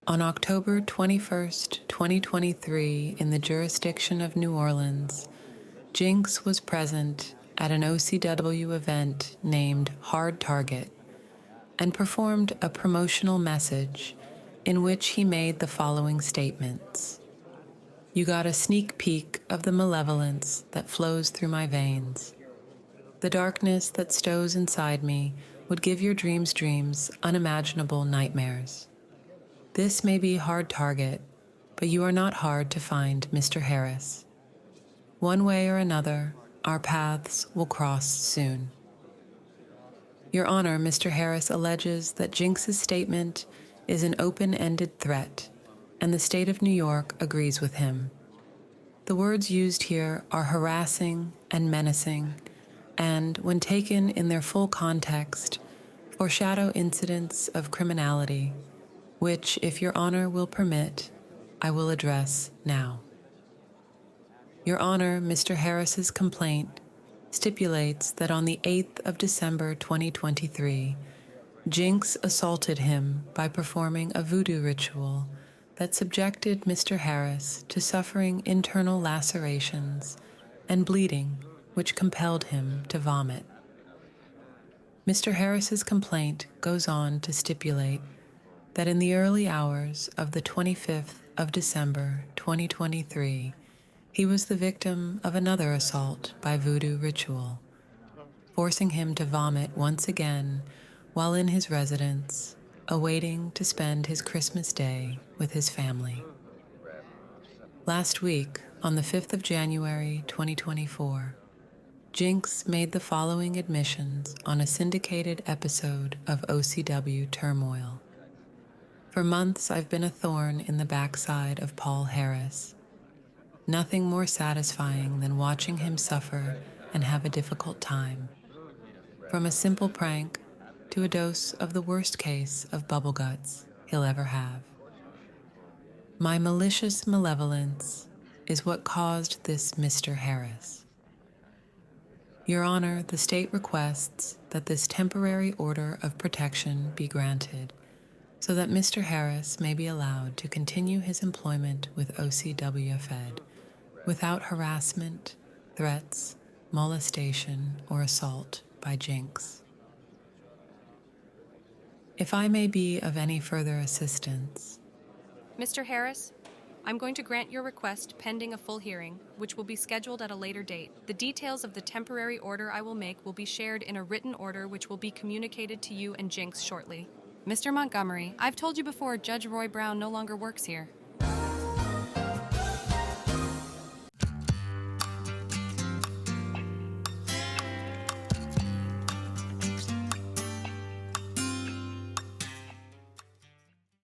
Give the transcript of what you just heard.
On October 21st, 2023, in the jurisdiction of New Orleans, Jynx was present at an OCW event named Hard Target and performed a promotional message in which he made the following statements. You got a sneak peek of the malevolence that flows through my veins. The darkness that stows inside me would give your dreams unimaginable nightmares. This may be hard target, but you are not hard to find, Mr. Harris. One way or another, our paths will cross soon. Your Honor, Mr. Harris alleges that Jynx's statement is an open-ended threat, and the state of New York agrees with him. The words used here are harassing and menacing, and, when taken in their full context, foreshadow incidents of criminality, which, if Your Honor will permit, I will address now. Your Honor, Mr. Harris's complaint stipulates that on the 8th of December 2023, Jynx assaulted him by performing a voodoo ritual that subjected Mr. Harris to suffering internal lacerations and bleeding, which compelled him to vomit. Mr. Harris's complaint goes on to stipulate that in the early hours of the 25th of December 2023, he was the victim of another assault by voodoo ritual, forcing him to vomit once again while in his residence, awaiting to spend his Christmas Day with his family. Last week, on the 5th of January 2024, Jynx made the following admissions on a syndicated episode of OCW Turmoil. For months, I've been a thorn in the backside of Paul Harris. Nothing more satisfying than watching him suffer and have a difficult time. From a simple prank to a dose of the worst case of bubble guts he'll ever have. My malicious malevolence is what caused this Mr. Harris. Your Honor, the state requests that this temporary order of protection be granted so that Mr. Harris may be allowed to continue his employment with OCWFED without harassment, threats, molestation, or assault by Jynx. If I may be of any further assistance. Mr. Harris, I'm going to grant your request pending a full hearing, which will be scheduled at a later date. The details of the temporary order I will make will be shared in a written order which will be communicated to you and Jynx shortly. Mr. Montgomery, I've told you before Judge Roy Brown no longer works here.